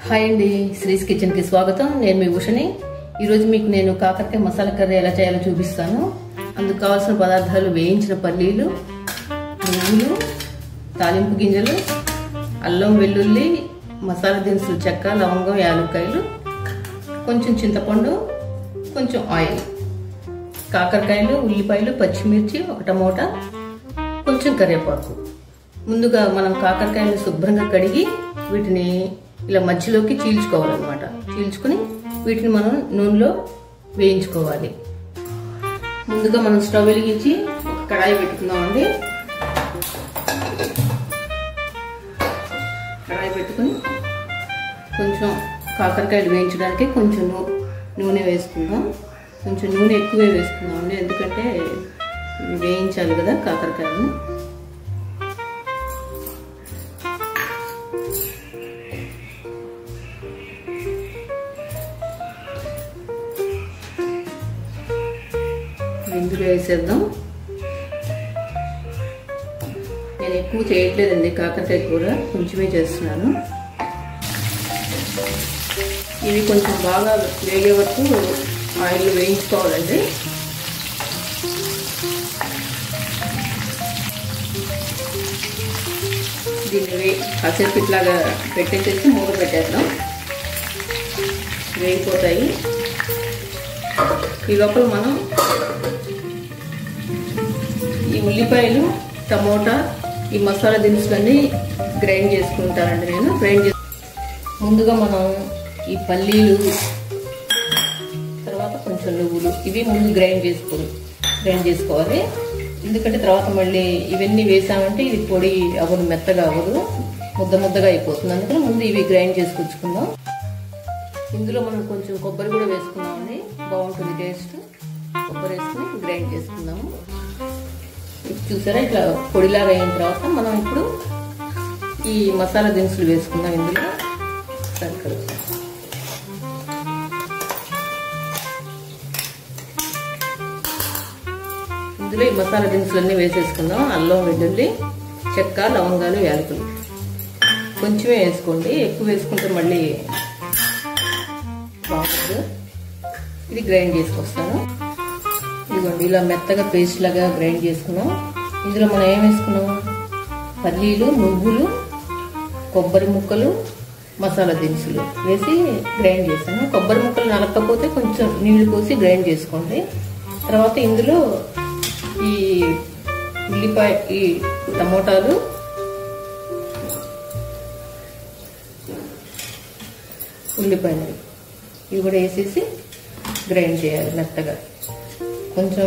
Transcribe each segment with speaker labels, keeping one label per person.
Speaker 1: Hi అండి, శ్రీస్ kitchen కి స్వాగతం. నేను మీ భూషణి. ఈరోజు మీకు నేను కాకరకాయ మసాలా కర్రీ ఎలా చేయాలో చూపిస్తాను. అందుకు కావాల్సిన పదార్థాలు: వేయించిన పల్లీలు, నువ్వులు, తాలింపు గింజలు, అల్లం వెల్లుల్లి, మసాలా దినుసులు చెక్క, లవంగం, యాలక్కాయలు, కొంచెం చింతపండు, కొంచెం ఆయిల్, కాకరకాయలు, ఉల్లిపాయలు, పచ్చిమిర్చి, ఒక టమోటా, కొంచెం కరివేపాకు. ముందుగా మనం కాకరకాయలు శుభ్రంగా కడిగి వీటిని ఇలా మధ్యలోకి చీల్చుకోవాలన్నమాట. చీల్చుకుని వీటిని మనం నూనెలో వేయించుకోవాలి. ముందుగా మనం స్టవ్ వెలిగించి ఒక కడాయి పెట్టుకుందామండి. కడాయి పెట్టుకుని కొంచెం కాకరకాయలు వేయించడానికి కొంచెం నూనె వేసుకుందాం. కొంచెం నూనె ఎక్కువే వేసుకుందామండి, ఎందుకంటే వేయించాలి కదా కాకరకాయలను. ఇందులో వేసేద్దాం. నేను ఎక్కువ చేయట్లేదండి కాకరకాయ కూర, కొంచెమే చేస్తున్నాను. ఇవి కొంచెం బాగా వేగే వరకు ఆయిల్ వేయించుకోవాలండి. దీన్ని కాసేపు ఇట్లాగా పెట్టేసేసి మూత పెట్టేద్దాం, వేగిపోతాయి. ఈ లోపల మనం ఈ ఉల్లిపాయలు, టమోటా, ఈ మసాలా దినుసులన్నీ గ్రైండ్ చేసుకుంటానండి నేను. ముందుగా మనం ఈ పల్లీలు, తర్వాత కొంచెం నువ్వులు, ఇవి ముందు గ్రైండ్ చేసుకోవాలి. ఎందుకంటే తర్వాత మళ్ళీ ఇవన్నీ వేసామంటే ఇది పొడి అవ్వదు, మెత్తగా అవ్వదు, ముద్దగా అయిపోతుంది. అందుకని ముందు ఇవి గ్రైండ్ చేసుకొచ్చుకుందాం. ఇందులో మనం కొంచెం కొబ్బరి కూడా వేసుకుందామండి, బాగుంటుంది టేస్ట్. కొబ్బరి వేసుకుని గ్రైండ్ చేసుకుందాము. చూసారా, ఇట్లా పొడిలాగా అయిన తర్వాత మనం ఇప్పుడు ఈ మసాలా దినుసులు వేసుకుందాం. ఇందులో ఈ మసాలా దినుసులన్నీ వేసేసుకుందాం. అల్లం వెల్లుల్లి చెక్క, లవంగాలు, యాలకులు కొంచెమే వేసుకోండి, ఎక్కువ వేసుకుంటే మళ్ళీ బాగుంటుంది. ఇది గ్రైండ్ చేసుకొస్తాను. ఇదిగోండి, ఇలా మెత్తగా పేస్ట్ లాగా గ్రైండ్ చేసుకున్నాం. ఇందులో మనం ఏం వేసుకున్నాం? పల్లీలు, నువ్వులు, కొబ్బరి ముక్కలు, మసాలా దినుసులు వేసి గ్రైండ్ చేసాను. కొబ్బరి ముక్కలు నలకపోతే కొంచెం నీళ్లు పోసి గ్రైండ్ చేసుకోండి. తర్వాత ఇందులో ఈ ఉల్లిపాయ, ఈ టమోటాలు, ఉల్లిపాయలు ఇవి కూడా వేసేసి గ్రైండ్ చేయాలి మెత్తగా. కొంచెం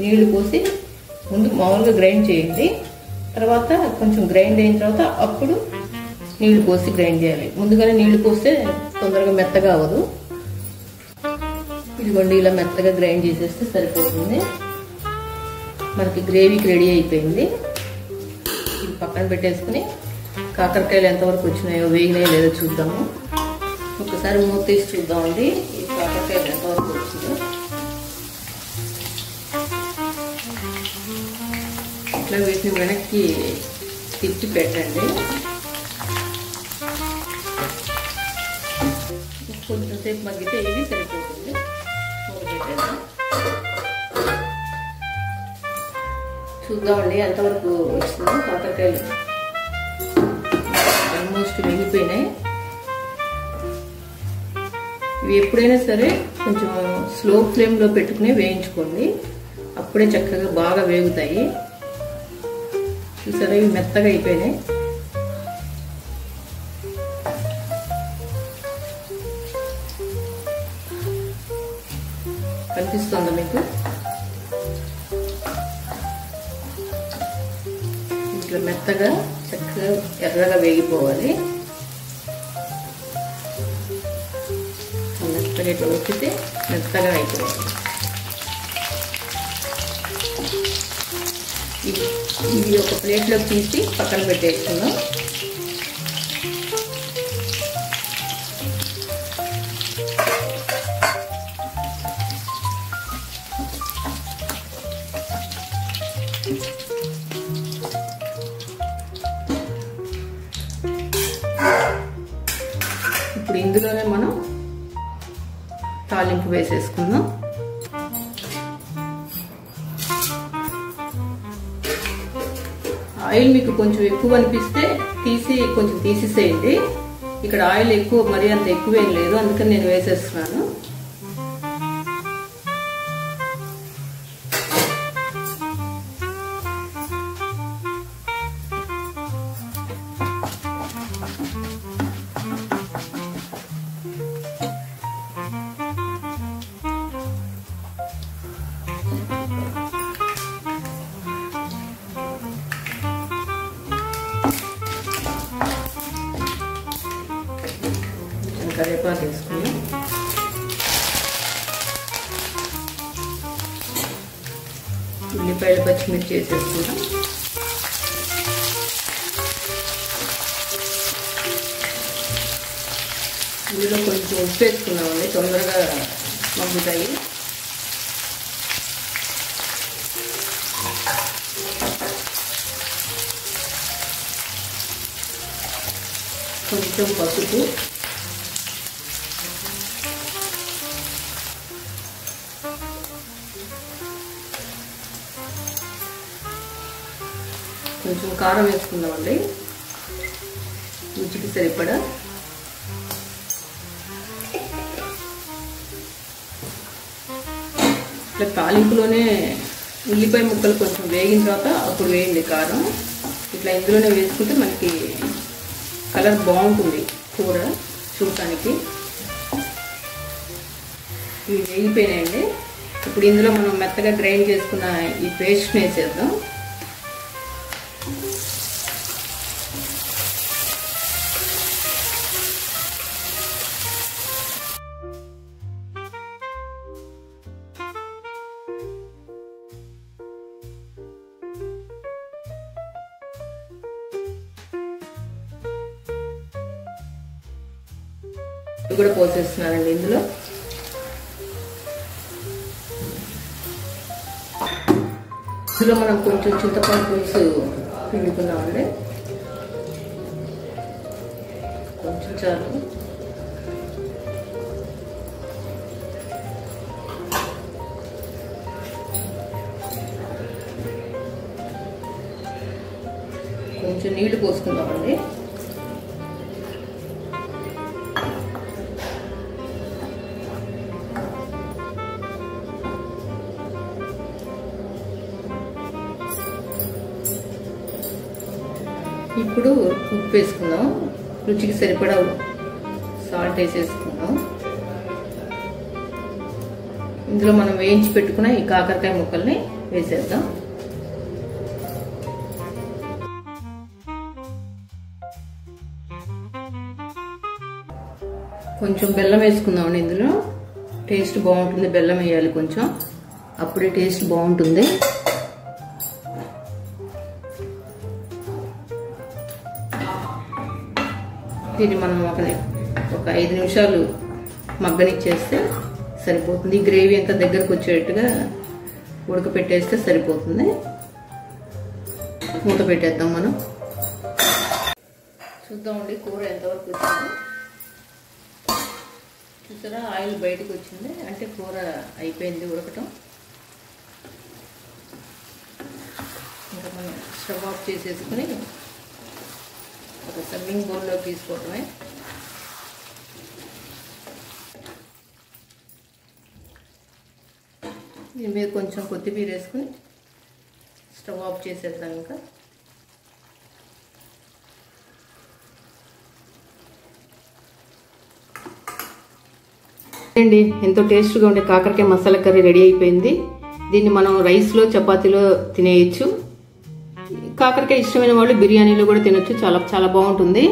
Speaker 1: నీళ్లు పోసి ముందు మామూలుగా గ్రైండ్ చేయండి. తర్వాత కొంచెం గ్రైండ్ అయిన తర్వాత అప్పుడు నీళ్లు పోసి గ్రైండ్ చేయాలి. ముందుగానే నీళ్లు పోస్తే తొందరగా మెత్తగా అవ్వదు. ఇదిగోండి, ఇలా మెత్తగా గ్రైండ్ చేసేస్తే సరిపోతుంది. మనకి గ్రేవీకి రెడీ అయిపోయింది. ఇది పక్కన పెట్టేసుకుని కాకరకాయలు ఎంతవరకు వచ్చినాయో, వేగినాయో లేదో చూద్దాము. ఒకసారి మూత తీసి చూద్దామండి ఈ కాకరకాయలు ఎంతవరకు వచ్చిందో. ఇట్లా వీటిని వెనక్కి తిప్పి పెట్టండి. కొంచెం సేపు మగ్గితే ఇది సరిపోతుంది. పెట్టేద్దాం, చూద్దామండి ఎంతవరకు వచ్చిందో. కాకరకాయలు ఆల్మోస్ట్ వేగిపోయినాయి. ఇవి ఎప్పుడైనా సరే కొంచెం స్లో ఫ్లేమ్లో పెట్టుకుని వేయించుకోండి, అప్పుడే చక్కగా బాగా వేగుతాయి. చూసారా, ఇవి మెత్తగా అయిపోయినాయి. కనిపిస్తుందా మీకు? ఇట్లా మెత్తగా చక్కగా ఎర్రగా వేగిపోవాలి. మెత్తగా ఇట్లా వచ్చితే మెత్తగా అయిపోవాలి. ఇది ఒక ప్లేట్లోకి తీసి పక్కన పెట్టేసుకుందాం. ఇప్పుడు ఇందులోనే మనం తాలింపు వేసేసుకుందాం. ఆయిల్ మీకు కొంచెం ఎక్కువ అనిపిస్తే కొంచెం తీసేసేయండి. ఇక్కడ ఆయిల్ ఎక్కువ మరీ అంత ఎక్కువేం లేదు, అందుకని నేను వేసేస్తున్నాను. కరివేపాకు వేసుకుని ఉల్లిపాయలు పచ్చిమిర్చి వేసేసుకుంటాం. ఇందులో కొంచెం ఉప్పు వేసుకున్నామండి, తొందరగా మగ్గుతాయి. కొంచెం పసుపు, కొంచెం కారం వేసుకుందామండి రుచికి సరిపడా. ఇట్లా తాలింపులోనే ఉల్లిపాయ ముక్కలు కొంచెం వేగిన తర్వాత అప్పుడు వేయండి కారం. ఇట్లా ఇందులోనే వేసుకుంటే మనకి కలర్ బాగుంటుంది కూర చూడటానికి. ఇవి వేగిపోయినాయండి. ఇప్పుడు ఇందులో మనం మెత్తగా గ్రైండ్ చేసుకున్న ఈ పేస్ట్ వేసేద్దాం. ఇది కూడా పోసేస్తున్నానండి ఇందులో. ఇందులో మనం కొంచెం చింతపండు పులుసు పిండుకుందామండి, కొంచెం చాలు. కొంచెం నీళ్లు పోసుకుందామండి. ఇప్పుడు ఉప్పు వేసుకుందాం, రుచికి సరిపడా సాల్ట్ వేసేసుకుందాం. ఇందులో మనం వేయించి పెట్టుకున్న ఈ కాకరకాయ ముక్కల్ని వేసేద్దాం. కొంచెం బెల్లం వేసుకుందామండి ఇందులో, టేస్ట్ బాగుంటుంది. బెల్లం వేయాలి కొంచెం, అప్పుడే టేస్ట్ బాగుంటుంది. దీన్ని మనం ఒక 5 నిమిషాలు మగ్గనిచ్చేస్తే సరిపోతుంది. గ్రేవీ అంతా దగ్గరకు వచ్చేట్టుగా ఉడకపెట్టేస్తే సరిపోతుంది. మూత పెట్టేద్దాం మనం. చూద్దామండి కూర ఎంతవరకు వచ్చింది. చూసారా, ఆయిల్ బయటకు వచ్చింది అంటే కూర అయిపోయింది ఉడకటం. ఇంకా మనం స్టవ్ ఆఫ్ చేసేసుకుని ఒక సర్వింగ్ బౌల్లో తీసుకోవటమే. దీని మీద కొంచెం కొత్తిమీర వేసుకుని స్టవ్ ఆఫ్ చేసేద్దాం. ఇంకా అండి, ఎంతో టేస్ట్గా ఉండే కాకరకాయ మసాలా కర్రీ రెడీ అయిపోయింది. దీన్ని మనం రైస్లో చపాతీలో తినేయచ్చు. కాకరకాయ ఇష్టమైన వాళ్ళు బిర్యానీలో కూడా తినొచ్చు. చాలా చాలా బాగుంటుంది.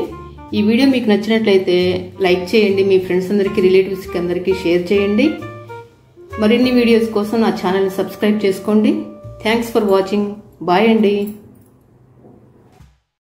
Speaker 1: ఈ వీడియో మీకు నచ్చినట్లయితే లైక్ చేయండి, మీ ఫ్రెండ్స్ అందరికీ, రిలేటివ్స్కి అందరికీ షేర్ చేయండి. మరిన్ని వీడియోస్ కోసం నా ఛానల్ని సబ్స్క్రైబ్ చేసుకోండి. Thanks for watching. బాయ్ అండి.